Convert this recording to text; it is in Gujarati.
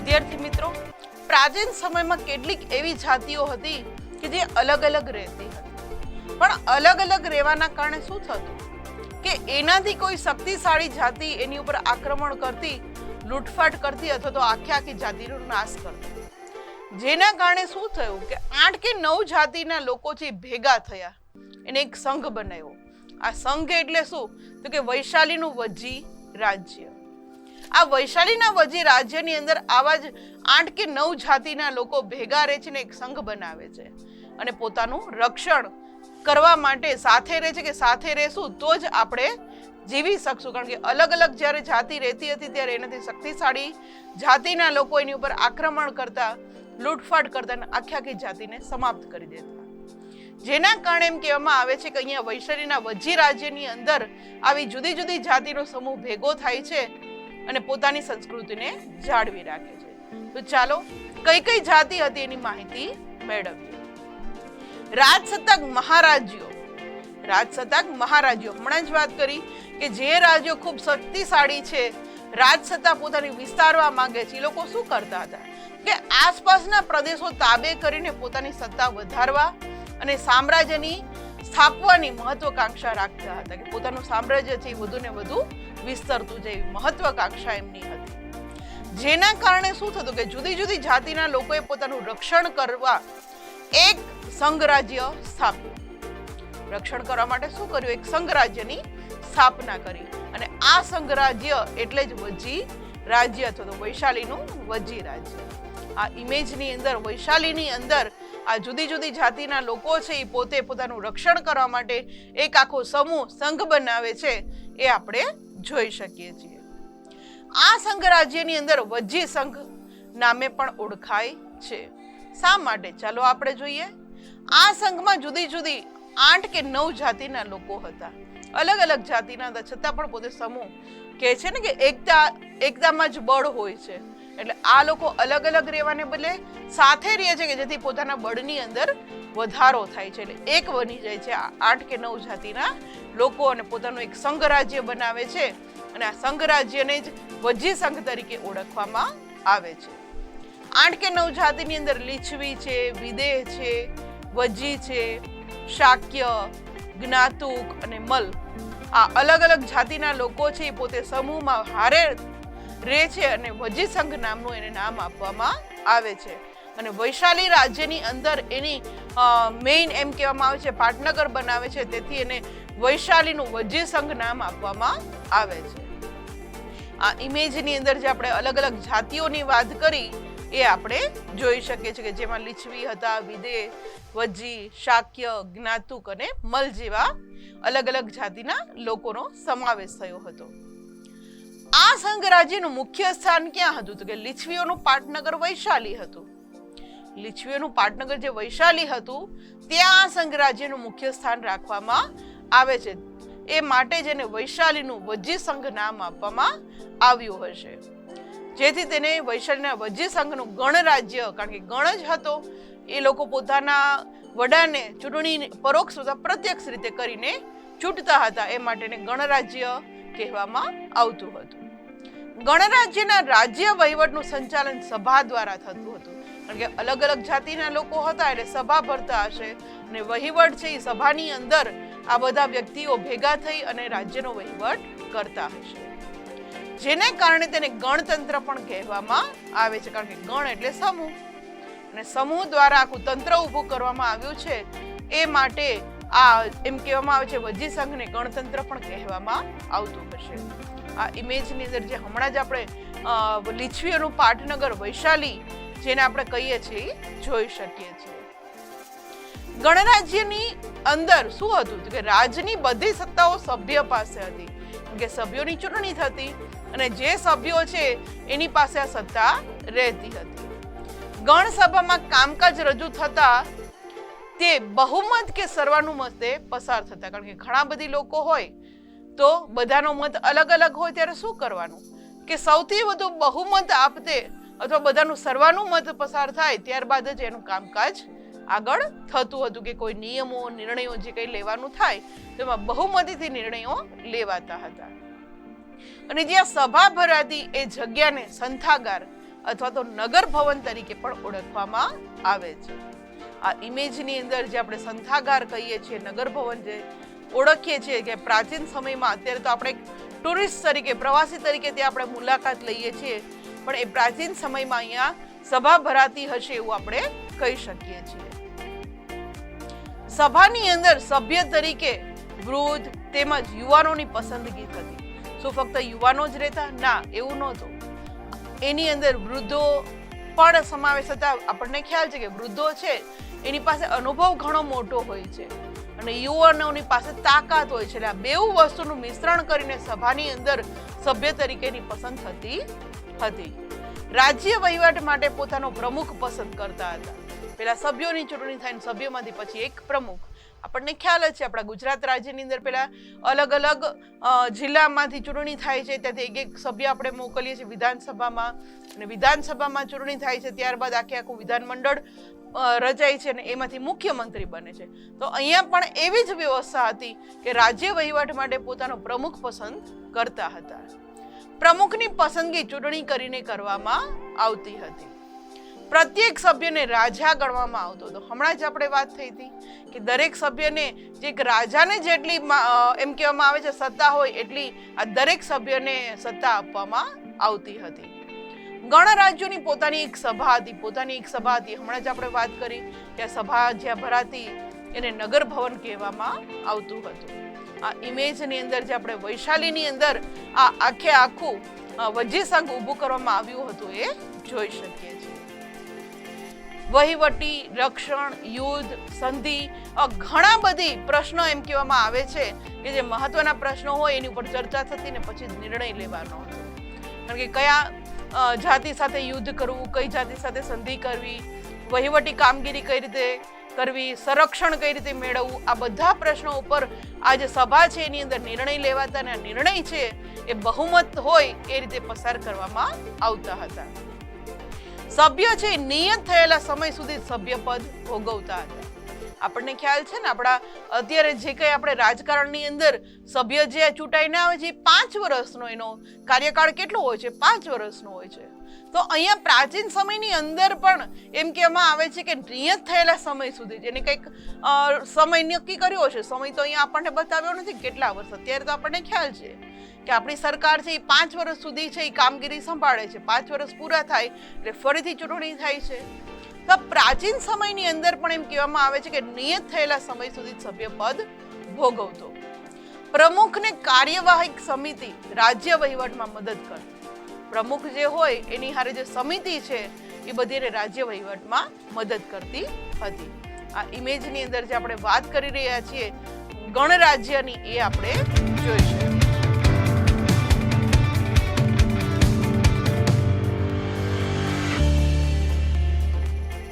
વિદ્યાર્થી મિત્રો, પ્રાચીન સમયમાં કેટલીક એવી જાતિઓ હતી કે જે અલગ અલગ રહેતી હતી, પણ અલગ અલગ રહેવાના કારણે શું થતું કે એનાથી કોઈ શક્તિશાળી જાતિ એની ઉપર આક્રમણ કરતી, લૂંટફાટ કરતી અથવા તો આખી જાતિનો નાશ કરતી, જેના કારણે શું થયું કે 8 કે 9 જાતિના લોકો જે ભેગા થયા એને એક સંઘ બનાવ્યો. આ સંઘ એટલે શું તો કે વૈશાલીનું વજી રાજ્ય. આ વૈશાલીના વજી રાજ્યની અંદર આવા જ 8 કે 9 જાતિના લોકો ભેગા રહે છે ને એક સંઘ બનાવે છે અને પોતાનું રક્ષણ કરવા માટે સાથે રહે છે કે સાથે રહેશું તો જ આપણે જીવી શકશું. કારણ કે અલગ અલગ જ્યારે જાતિ રહેતી હતી ત્યારે એનાથી શક્તિશાળી જાતિના લોકો એની ઉપર આક્રમણ કરતા, લૂંટફાટ કરતા અને આખી જાતિને સમાપ્ત કરી દેતા. જેના કારણે એમ કહેવામાં આવે છે કે અહીંયા વૈશાલીના વજી રાજ્યની અંદર આવી જુદી જુદી જાતિનો સમૂહ ભેગો થાય છે અને પોતાની સંસ્કૃતિને જાળવી રાખે છે. તો ચાલો કઈ કઈ જાતિ હતી એની માહિતી મેળવીએ. રાજસત્તાક મહારાજ્યો. રાજસત્તાક મહારાજ્યો હમણાં જ વાત કરી કે જે રાજ્યો ખૂબ શક્તિશાળી છે, રાજસત્તા પોતાની વિસ્તારવા માંગે છે, એ લોકો શું કરતા હતા કે આસપાસના પ્રદેશો તાબે કરીને પોતાની સત્તા વધારવા અને સામ્રાજ્યની સ્થાપવાની મહત્વકાંક્ષા રાખતા હતા કે પોતાનું સામ્રાજ્ય છે વધુ ને વધુ વિસ્તરતું જાય એવી મહત્વકાંક્ષા એમની હતી. જેના કારણે શું થતું કે જુદી જુદી જાતિના લોકોએ પોતાનું રક્ષણ કરવા એક સંઘ રાજ્ય સ્થાપ્યું. રક્ષણ કરવા માટે શું કર્યું? એક સંઘ રાજ્યની સ્થાપના કરી અને આ સંઘ રાજ્ય એટલે જ વજી રાજ્ય અથવા તો વૈશાલીનું વજી રાજ્ય. આ ઇમેજની અંદર વૈશાલીની અંદર આ જુદી જુદી જાતિના લોકો છે એ પોતે પોતાનું રક્ષણ કરવા માટે એક આખો સમૂહ સંઘ બનાવે છે એ આપણે જોઈ શકીએ છીએ. આ સંઘ રાજ્યની અંદર વજી સંઘ નામે પણ ઓળખાય છે. શા માટે? ચાલો આપણે જોઈએ. આ સંઘમાં જુદી જુદી 8 કે 9 જાતિના લોકો હતા, અલગ અલગ જાતિના હતા, છતાં પણ પોતે સમૂહ કહે છે ને કે એકતામાં જ બળ હોય છે. એટલે આ લોકો અલગ અલગ રહેવાને બદલે સાથે રહે છે કે જેથી પોતાના બળની અંદર વધારો થાય છે. એટલે એક બની જાય છે આ 8 કે 9 જાતિના લોકો અને પોતાનું એક સંઘ રાજ્ય બનાવે છે અને આ સંઘ રાજ્યને જ વજી સંઘ તરીકે ઓળખવામાં આવે છે. 8 કે 9 જાતિની અંદર લીછવી છે, વિદેહ છે, વજી છે, શાક્ય, જ્ઞાતુક અને મલ, આ અલગ અલગ જાતિના લોકો છે એ પોતે સમૂહમાં હારે રહે છે અને વજી સંઘ નામનું એને નામ આપવામાં આવે છે. અને વૈશાલી રાજ્યની અંદર એની મેઇન એમ કહેવામાં આવે છે પાટનગર બનાવે છે, તેથી એને વૈશાલીનું વજી સંઘ નામ આપવામાં આવે છે. આ ઇમેજની અંદર જે આપણે અલગ અલગ જાતિઓની વાત કરી એ આપણે જોઈ શકીએ છીએ કે જેમાં લીછવી હતા, વિદેહ, વજી, શાક્ય, જ્ઞાતુક અને મલ જેવા અલગ અલગ જાતિના લોકોનો સમાવેશ થયો હતો. આ સંઘ રાજ્યનું મુખ્ય સ્થાન ક્યાં હતું? તો કે લીછવીઓનું પાટનગર વૈશાલી હતું. લીછવીઓનું પાટનગર જે વૈશાલી હતું ત્યાં આ સંઘ રાજ્યનું મુખ્ય સ્થાન રાખવામાં આવે છે. એ માટે જ એને વૈશાલીનું વજી સંઘ નામ આપવામાં આવ્યું હશે, જેથી તેને વૈશાલીના વજી સંઘનું ગણ રાજ્ય, કારણ કે ગણ જ હતો, એ લોકો પોતાના વડાને ચૂંટણી પરોક્ષ અથવા પ્રત્યક્ષ રીતે કરીને ચૂંટતા હતા, એ માટે એને ગણરાજ્ય કહેવામાં આવતું હતું. ગણરાજ્યના રાજ્ય વહીવટનું સંચાલન સભા દ્વારા થતું હતું, કારણ કે અલગ અલગ જાતિના લોકો હતા એટલે સભા ભરતા હશે અને વહીવટ છે એ સભાની અંદર આ બધા વ્યક્તિઓ ભેગા થઈ અને રાજ્યનો વહીવટ કરતા હશે, જેને કારણે તેને ગણતંત્ર પણ કહેવામાં આવે છે. કારણ કે ગણ એટલે સમૂહ અને સમૂહ દ્વારા આખું તંત્ર ઊભું કરવામાં આવ્યું છે, એ માટે આ એમ કહેવામાં આવે છે વજી સંઘને ગણતંત્ર પણ કહેવામાં આવતું હશે. આ ઇમેજની અંદર જે હમણાં જ આપણે લીછવીઓનું પાટનગર વૈશાલી જેને આપણે કહીએ છીએ જોઈ શકીએ છીએ. ગણરાજ્યની અંદર શું હતું કે રાજની બધી સત્તાઓ સભ્ય પાસે હતી, કે સભ્યોની ચૂંટણી થતી અને જે સભ્યો છે એની પાસે આ સત્તા રહેતી હતી. ગણસભામાં કામકાજ રજૂ થતા તે બહુમત કે સર્વાનુમતે પસાર થતા, કારણ કે ઘણા બધી લોકો હોય તો બધાનો મત અલગ અલગ હોય ત્યારે શું કરવાનું કે સૌથી વધુ બહુમત આપતે અથવા બધાનું સર્વાનુમત પસાર થાય ત્યારબાદ જ એનું કામકાજ આગળ થતું હતું કે કોઈ નિયમો, નિર્ણયો જે કંઈ લેવાનું થાય તેમાં બહુમતીથી નિર્ણયો લેવાતા હતા. અને જ્યાં સભા ભરાતી એ જગ્યાને સંથાગાર અથવા તો નગર ભવન તરીકે પણ ઓળખવામાં આવે છે. આ ઇમેજની અંદર જે આપણે સંથાગાર કહીએ છીએ, નગર ભવન જે ઓળખીએ છીએ કે પ્રાચીન સમયમાં, અત્યારે તો આપણે ટુરિસ્ટ તરીકે, પ્રવાસી તરીકે ત્યાં આપણે મુલાકાત લઈએ છીએ, પણ એ પ્રાચીન સમયમાં અહીંયા સભા ભરાતી હશે એવું આપણે કહી શકીએ છીએ. સભાની અંદર સભ્ય તરીકે વૃદ્ધ તેમજ યુવાનોની પસંદગી થતી. શું ફક્ત યુવાનો જ રહેતા? ના, એવું નહોતું. એની અંદર વૃદ્ધો પણ સમાવેશ થતા. આપણને ખ્યાલ છે કે વૃદ્ધો છે એની પાસે અનુભવ ઘણો મોટો હોય છે અને યુવાનોની પાસે તાકાત હોય છે. એટલે આ બેઉ વસ્તુનું મિશ્રણ કરીને સભાની અંદર સભ્ય તરીકેની પસંદ થતી હતી. રાજ્ય વહીવટ માટે પોતાનો પ્રમુખ પસંદ કરતા હતા. પેલા સભ્યોની ચૂંટણી થાય, સભ્યોમાંથી પછી એક પ્રમુખ. આપણને ખ્યાલ જ છે આપણા ગુજરાત રાજ્યની અંદર પેલા અલગ અલગ જિલ્લામાંથી ચૂંટણી થાય છે, ત્યાંથી એક એક સભ્ય આપણે મોકલીએ છીએ વિધાનસભામાં, અને વિધાનસભામાં ચૂંટણી થાય છે, ત્યારબાદ આખું વિધાનમંડળ રચાય છે અને એમાંથી મુખ્યમંત્રી બને છે. તો અહીંયા પણ એવી જ વ્યવસ્થા હતી કે રાજ્ય વહીવટ માટે પોતાનો પ્રમુખ પસંદ કરતા હતા. પ્રમુખની પસંદગી ચૂંટણી કરીને કરવામાં આવતી હતી. પ્રત્યેક સભ્યને રાજા ગણવામાં આવતો હતો. હમણાં જ આપણે વાત થઈ હતી કે દરેક સભ્યને જે એક રાજાને જેટલી એમ કહેવામાં આવે છે સત્તા હોય એટલી આ દરેક સભ્યને સત્તા આપવામાં આવતી હતી. ગણરાજ્યોની પોતાની એક સભા હતી. હમણાં જ આપણે વાત કરી કે આ સભા જ્યાં ભરાતી એને નગર ભવન કહેવામાં આવતું હતું. આ ઇમેજની અંદર જે આપણે વૈશાલીની અંદર આ આખું વજ્જી સંઘ ઊભું કરવામાં આવ્યું હતું એ જોઈ શકીએ છીએ. વહીવટી, રક્ષણ, યુદ્ધ, સંધિ, ઘણા બધી પ્રશ્નો એમ કહેવામાં આવે છે કે જે મહત્વના પ્રશ્નો હોય એની ઉપર ચર્ચા થતી ને પછી નિર્ણય લેવાનો હતો. કારણ કે કયા જાતિ સાથે યુદ્ધ કરવું, કઈ જાતિ સાથે સંધિ કરવી, વહીવટી કામગીરી કઈ રીતે કરવી, સંરક્ષણ કઈ રીતે મેળવવું, આ બધા પ્રશ્નો ઉપર આ જે સભા છે એની અંદર નિર્ણય લેવાતા અને આ નિર્ણય છે એ બહુમત હોય એ રીતે પસાર કરવામાં આવતા હતા. સભ્ય છે નિયત થયેલા સમય સુધી સભ્યપદ ભોગવતા હતા. આપણને ખ્યાલ છે ને આપણા અત્યારે જે કંઈ આપણે રાજકારણની અંદર સભ્ય જે ચૂંટાઈને આવે છે એ 5 વર્ષનો એનો કાર્યકાળ કેટલો હોય છે? 5 વર્ષનો હોય છે. તો અહીંયા પ્રાચીન સમયની અંદર પણ એમ કહેવામાં આવે છે કે નિયત થયેલા સમય સુધી, જેને કંઈક સમય નક્કી કર્યો છે. સમય તો અહીંયા આપણને બતાવ્યો નથી કેટલા વર્ષ. અત્યારે તો આપણને ખ્યાલ છે કે આપણી સરકાર છે એ 5 વર્ષ સુધી છે એ કામગીરી સંભાળે છે. 5 વર્ષ પૂરા થાય એટલે ફરીથી ચૂંટણી થાય છે. તો પ્રાચીન સમયની અંદર પણ એમ કહેવામાં આવે છે કે નિયત થયેલા સમય સુધી સભ્યપદ ભોગવતો. પ્રમુખને કાર્યવાહક સમિતિ રાજ્ય વહીવટમાં મદદ કરતી. પ્રમુખ જે હોય એની હારે જે સમિતિ છે એ બધી રાજ્ય વહીવટમાં મદદ કરતી હતી. આ ઇમેજની અંદર જે આપણે વાત કરી રહ્યા છીએ ગણરાજ્યની, એ આપણે જોઈશું.